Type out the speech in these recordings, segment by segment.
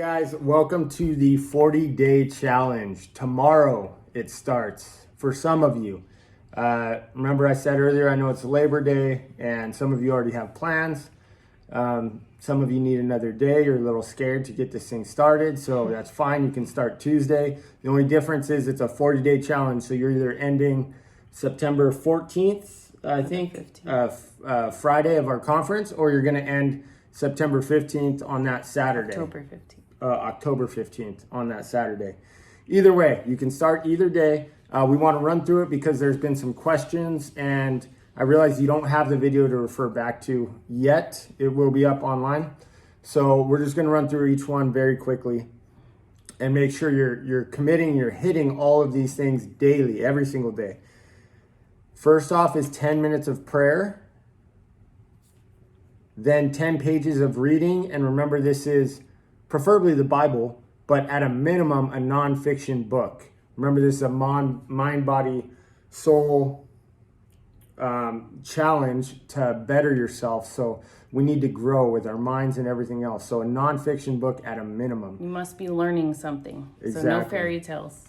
guys, welcome to the 40-day challenge. Tomorrow it starts for some of you. Remember I said earlier, I know it's Labor Day and some of you already have plans. Some of you need another day. You're a little scared to get this thing started, so that's fine. You can start Tuesday. The only difference is it's a 40-day challenge, so you're either ending September 14th, I think, Friday of our conference, or you're going to end September 15th on that Saturday. October 15th on that Saturday. Either way, you can start either day. We want to run through it because there's been some questions and I realize you don't have the video to refer back to yet. It will be up online. So we're just going to run through each one very quickly and make sure you're committing, you're hitting all of these things daily, every single day. First off is 10 minutes of prayer. Then 10 pages of reading. And remember, this is preferably the Bible, but at a minimum, a nonfiction book. Remember, this is a mind, body, soul challenge to better yourself. So we need to grow with our minds and everything else. So a nonfiction book at a minimum. You must be learning something. Exactly. So no fairy tales.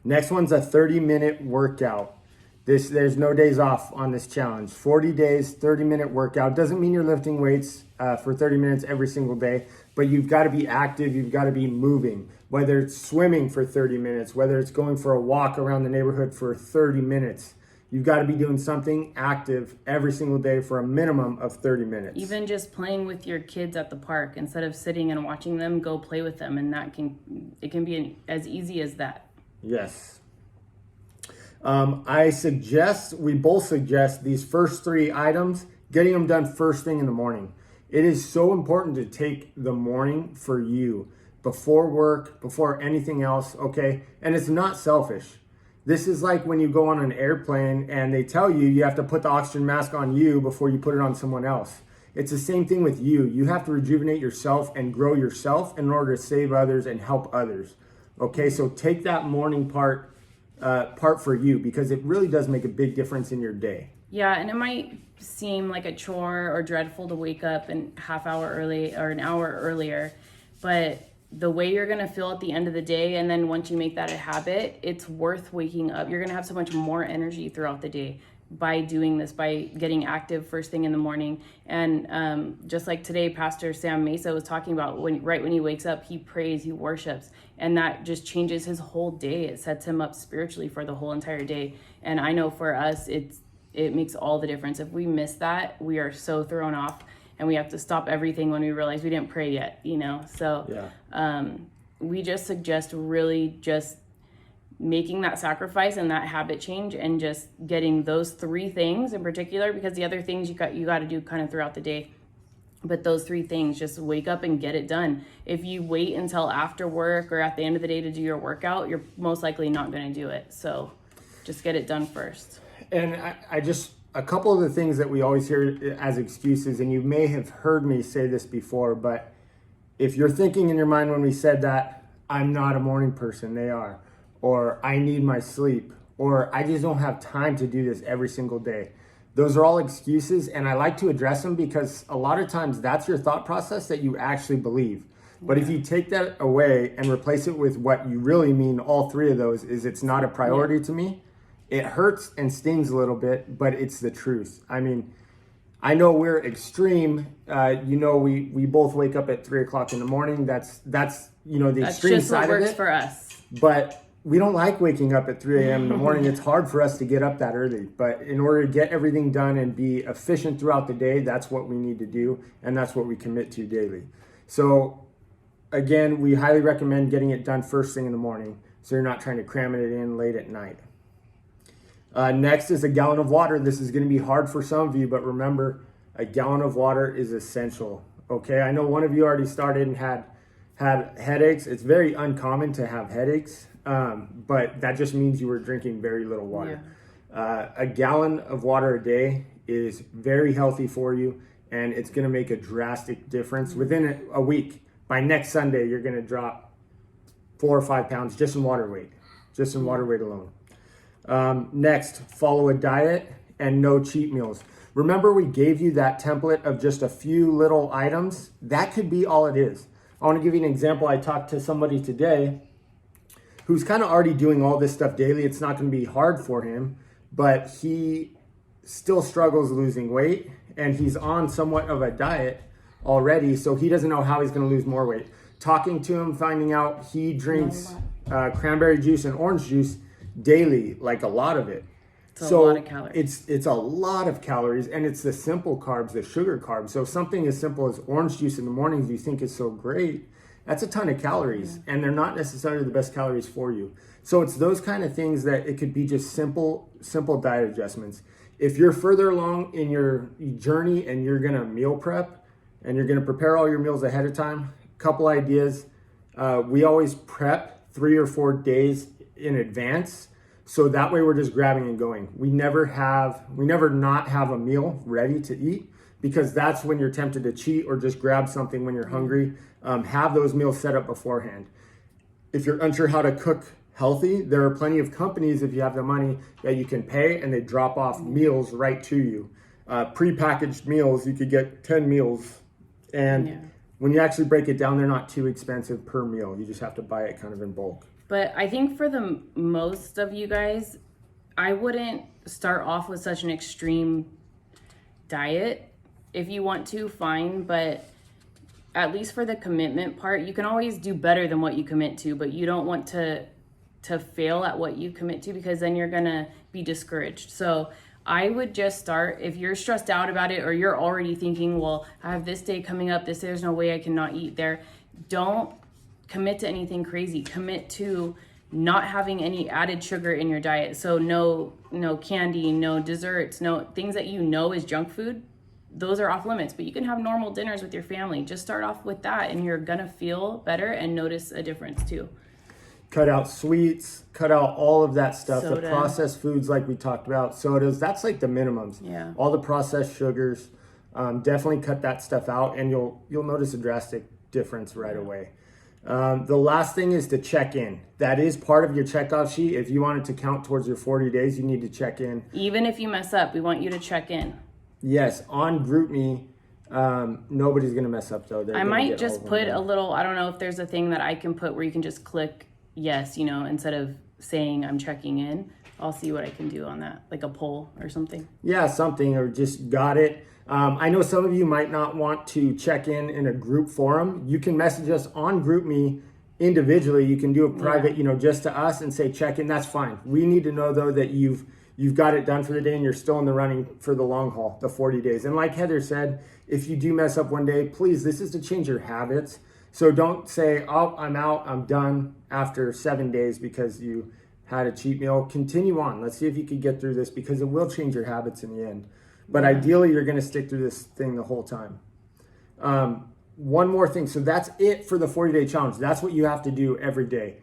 Next one's a 30-minute workout. There's no days off on this challenge. 40 days, 30-minute workout. Doesn't mean you're lifting weights for 30 minutes every single day, but you've got to be active. You've got to be moving, whether it's swimming for 30 minutes, whether it's going for a walk around the neighborhood for 30 minutes. You've got to be doing something active every single day for a minimum of 30 minutes. Even just playing with your kids at the park, instead of sitting and watching them, go play with them. And it can be as easy as that. Yes. We both suggest these first three items, getting them done first thing in the morning. It is so important to take the morning for you before work, before anything else, okay? And it's not selfish. This is like when you go on an airplane and they tell you you have to put the oxygen mask on you before you put it on someone else. It's the same thing with you. You have to rejuvenate yourself and grow yourself in order to save others and help others, okay? So take that morning part for you, because it really does make a big difference in your day. Yeah, and it might seem like a chore or dreadful to wake up an half hour early or an hour earlier, but the way you're going to feel at the end of the day, and then once you make that a habit, it's worth waking up. You're going to have so much more energy throughout the day by doing this, by getting active first thing in the morning. And just like today, Pastor Sam Mesa was talking about, right when he wakes up, he prays, he worships, and that just changes his whole day. It sets him up spiritually for the whole entire day. And I know for us, it makes all the difference. If we miss that, we are so thrown off, and we have to stop everything when we realize we didn't pray yet, So yeah. We just suggest really just making that sacrifice and that habit change, and just getting those three things in particular, because the other things you got to do kind of throughout the day. But those three things, just wake up and get it done. If you wait until after work or at the end of the day to do your workout, you're most likely not going to do it. So just get it done first. And a couple of the things that we always hear as excuses, and you may have heard me say this before, but if you're thinking in your mind when we said that, I'm not a morning person, they are, or I need my sleep, or I just don't have time to do this every single day. Those are all excuses, and I like to address them because a lot of times that's your thought process that you actually believe. But if you take that away and replace it with what you really mean, all three of those, is it's not a priority to me. It hurts and stings a little bit, but it's the truth. I mean, I know we're extreme. We both wake up at 3 o'clock in the morning. That's the extreme side of it. That's just what works for us. But we don't like waking up at 3 a.m. in the morning. It's hard for us to get up that early. But in order to get everything done and be efficient throughout the day, that's what we need to do. And that's what we commit to daily. So again, we highly recommend getting it done first thing in the morning, so you're not trying to cram it in late at night. Next is a gallon of water. This is going to be hard for some of you, but remember, a gallon of water is essential. Okay, I know one of you already started and had headaches. It's very uncommon to have headaches, but that just means you were drinking very little water. Yeah. A gallon of water a day is very healthy for you, and it's going to make a drastic difference. Within a week, by next Sunday, you're going to drop 4 or 5 pounds just in water weight, alone. Next, follow a diet and no cheat meals. Remember, we gave you that template of just a few little items. That could be all it is. I want to give you an example. I talked to somebody today who's kind of already doing all this stuff daily. It's not going to be hard for him, but he still struggles losing weight, and he's on somewhat of a diet already, so he doesn't know how he's going to lose more weight. Talking to him, finding out he drinks cranberry juice and orange juice daily, like a lot of it. It's a lot of calories. It's a lot of calories, and it's the simple carbs, the sugar carbs. So something as simple as orange juice in the mornings you think is so great, that's a ton of calories, and they're not necessarily the best calories for you. So it's those kind of things that it could be just simple diet adjustments. If you're further along in your journey and you're gonna meal prep and you're gonna prepare all your meals ahead of time, couple ideas. We always prep 3 or 4 days in advance. So that way we're just grabbing and going. We never not have a meal ready to eat, because that's when you're tempted to cheat or just grab something when you're hungry. Have those meals set up beforehand. If you're unsure how to cook healthy, there are plenty of companies, if you have the money, that you can pay and they drop off meals right to you. Pre-packaged meals, you could get 10 meals. And when you actually break it down, they're not too expensive per meal. You just have to buy it kind of in bulk. But I think for the most of you guys, I wouldn't start off with such an extreme diet. If you want to, fine, but at least for the commitment part, you can always do better than what you commit to, but you don't want to fail at what you commit to, because then you're gonna be discouraged. So I would just start, if you're stressed out about it, or you're already thinking, well, I have this day coming up, there's no way I cannot eat there. Don't commit to anything crazy. Commit to not having any added sugar in your diet. So no candy, no desserts, no things that you know is junk food. Those are off limits, but you can have normal dinners with your family. Just start off with that, and you're gonna feel better and notice a difference too. Cut out sweets, cut out all of that stuff. Soda. The processed foods, like we talked about, sodas, that's like the minimums. Yeah. All the processed sugars, definitely cut that stuff out, and you'll notice a drastic difference right away. The last thing is to check in. That is part of your checkoff sheet. If you want it to count towards your 40 days, you need to check in. Even if you mess up, we want you to check in. Yes, on GroupMe, nobody's going to mess up though. I might just put a little, I don't know if there's a thing that I can put where you can just click yes, instead of saying I'm checking in. I'll see what I can do on that, like a poll or something. Yeah, something, or just got it. I know some of you might not want to check in a group forum. You can message us on GroupMe individually. You can do a private, just to us and say check in. That's fine. We need to know though that you've got it done for the day and you're still in the running for the long haul, the 40 days. And like Heather said, if you do mess up one day, please, this is to change your habits. So don't say, oh, I'm out, I'm done after 7 days because you had a cheat meal. Continue on. Let's see if you can get through this, because it will change your habits in the end. But ideally, you're going to stick through this thing the whole time. One more thing. So that's it for the 40-day challenge. That's what you have to do every day.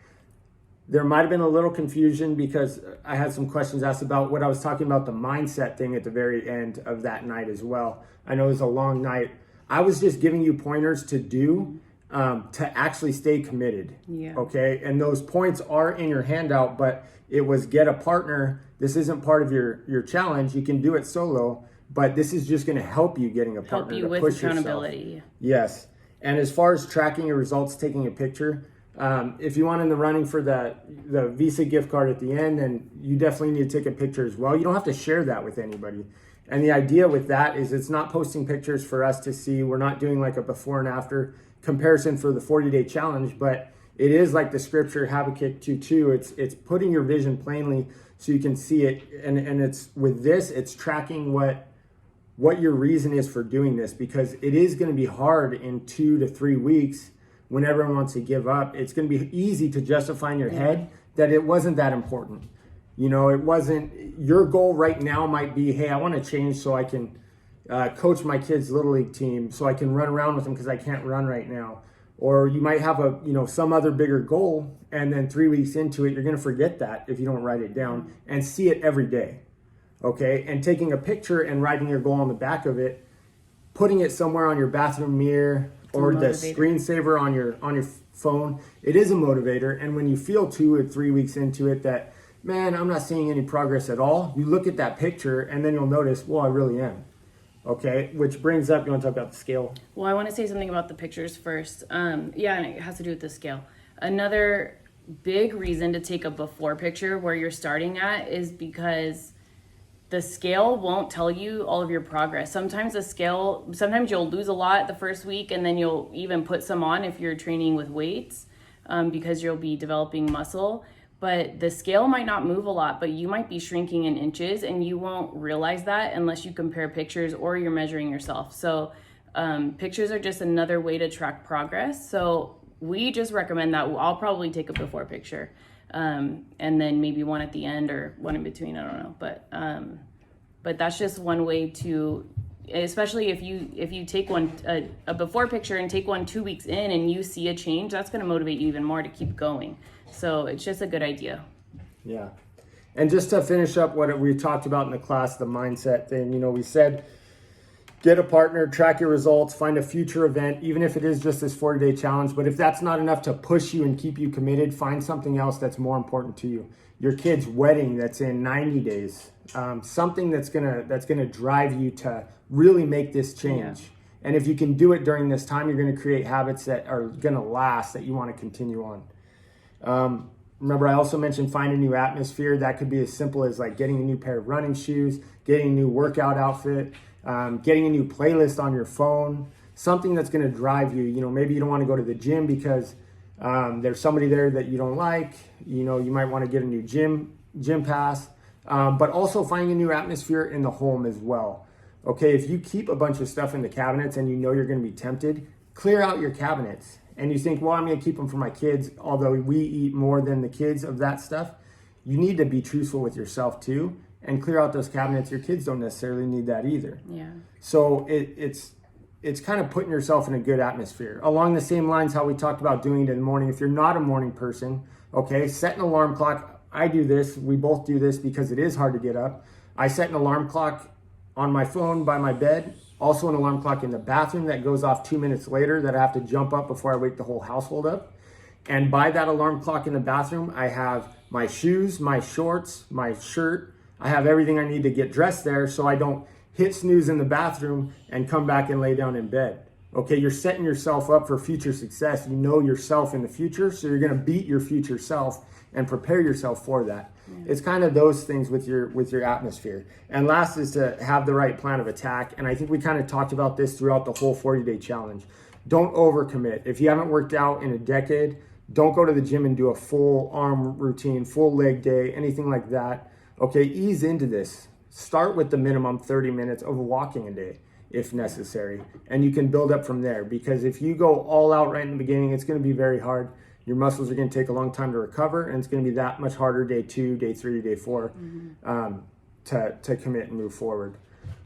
There might have been a little confusion because I had some questions asked about what I was talking about, the mindset thing at the very end of that night as well. I know it was a long night. I was just giving you pointers to do to actually stay committed. Yeah. Okay. And those points are in your handout, but it was get a partner. This isn't part of your challenge. You can do it solo, but this is just going to help you getting a partner. Help you with accountability. Yourself. Yes. And as far as tracking your results, taking a picture, if you want in the running for the Visa gift card at the end, then you definitely need to take a picture as well. You don't have to share that with anybody. And the idea with that is it's not posting pictures for us to see. We're not doing like a before and after comparison for the 40-day challenge, but it is like the scripture Habakkuk 2:2. It's putting your vision plainly so you can see it. And it's with this, it's tracking what your reason is for doing this, because it is going to be hard in 2 to 3 weeks when everyone wants to give up. It's going to be easy to justify in your head that it wasn't that important. It wasn't, your goal right now might be, hey, I want to change so I can coach my kids' Little League team, so I can run around with them because I can't run right now. Or you might have some other bigger goal, and then 3 weeks into it, you're going to forget that if you don't write it down and see it every day. Okay. And taking a picture and writing your goal on the back of it, putting it somewhere on your bathroom mirror or the screensaver on your phone, it is a motivator. And when you feel 2 or 3 weeks into it that, man, I'm not seeing any progress at all, you look at that picture and then you'll notice, well, I really am. Okay, which brings up, you want to talk about the scale? Well, I want to say something about the pictures first. Yeah, and it has to do with the scale. Another big reason to take a before picture where you're starting at is because the scale won't tell you all of your progress. Sometimes you'll lose a lot the first week, and then you'll even put some on if you're training with weights, because you'll be developing muscle. But the scale might not move a lot, but you might be shrinking in inches, and you won't realize that unless you compare pictures or you're measuring yourself. So pictures are just another way to track progress. So we just recommend that. I'll probably take a before picture. And then maybe one at the end or one in between. I don't know, but that's just one way to, especially if you take a before picture and take one 2 weeks in and you see a change, that's going to motivate you even more to keep going. So it's just a good idea. Yeah, and just to finish up what we talked about in the class, the mindset thing. We said, get a partner, track your results, find a future event, even if it is just this 40-day challenge. But if that's not enough to push you and keep you committed, find something else that's more important to you. Your kid's wedding that's in 90 days, something that's gonna drive you to really make this change. Yeah. And if you can do it during this time, you're gonna create habits that are gonna last, that you wanna continue on. Remember, I also mentioned find a new atmosphere. That could be as simple as like getting a new pair of running shoes, getting a new workout outfit, getting a new playlist on your phone, something that's going to drive you. Maybe you don't want to go to the gym because there's somebody there that you don't like. You might want to get a new gym pass, but also finding a new atmosphere in the home as well. Okay, if you keep a bunch of stuff in the cabinets and you're going to be tempted, clear out your cabinets. And you think, well, I'm going to keep them for my kids, although we eat more than the kids of that stuff. You need to be truthful with yourself too and clear out those cabinets. Your kids don't necessarily need that either. Yeah. So it's kind of putting yourself in a good atmosphere. Along the same lines how we talked about doing it in the morning. If you're not a morning person, okay, set an alarm clock. I do this. We both do this because it is hard to get up. I set an alarm clock on my phone by my bed. Also an alarm clock in the bathroom that goes off 2 minutes later that I have to jump up before I wake the whole household up. And by that alarm clock in the bathroom, I have my shoes, my shorts, my shirt. I have everything I need to get dressed there so I don't hit snooze in the bathroom and come back and lay down in bed. Okay, you're setting yourself up for future success. You know yourself in the future, so you're gonna beat your future self and prepare yourself for that. Yeah. It's kind of those things with your atmosphere. And last is to have the right plan of attack. And I think we kind of talked about this throughout the whole 40-day challenge. Don't overcommit. If you haven't worked out in a decade, don't go to the gym and do a full arm routine, full leg day, anything like that. Okay, ease into this. Start with the minimum 30 minutes of walking a day if necessary. And you can build up from there, because if you go all out right in the beginning, it's going to be very hard. Your muscles are going to take a long time to recover, and it's going to be that much harder day 2, day 3, day 4 to commit and move forward.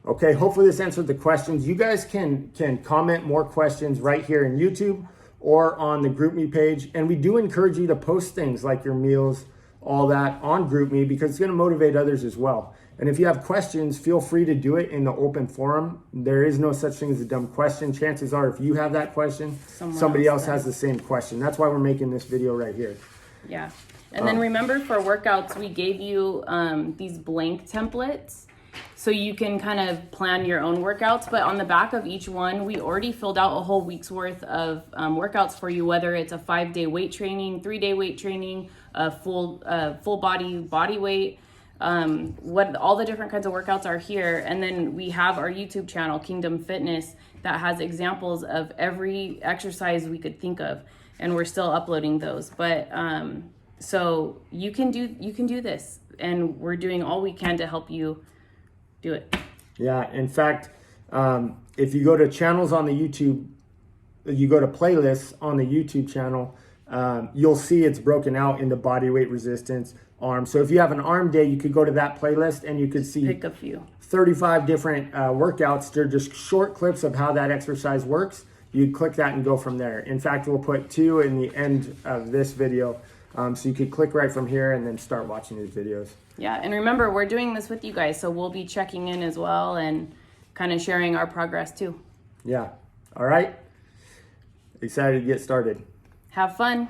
Okay, hopefully this answered the questions. You guys can comment more questions right here in YouTube or on the GroupMe page. And we do encourage you to post things like your meals, all that on GroupMe, because it's going to motivate others as well. And if you have questions, feel free to do it in the open forum. There is no such thing as a dumb question. Chances are if you have that question, somebody else has the same question. That's why we're making this video right here. Yeah. And then remember, for workouts, we gave you these blank templates so you can kind of plan your own workouts. But on the back of each one, we already filled out a whole week's worth of workouts for you, whether it's a 5-day weight training, 3-day weight training, a full body weight. What all the different kinds of workouts are here. And then we have our YouTube channel, Kingdom Fitness, that has examples of every exercise we could think of, and we're still uploading those. But so you can do this, and we're doing all we can to help you do it. Yeah, in fact, if you go to channels on the YouTube, you go to playlists on the YouTube channel, you'll see it's broken out into body weight, resistance, arm. So if you have an arm day, you could go to that playlist and you could see pick a few 35 different workouts. They're just short clips of how that exercise works. You click that and go from there. In fact, we'll put 2 in the end of this video, so you could click right from here and then start watching these videos. Yeah, and remember, we're doing this with you guys, so we'll be checking in as well and kind of sharing our progress too. Yeah. All right. Excited to get started. Have fun.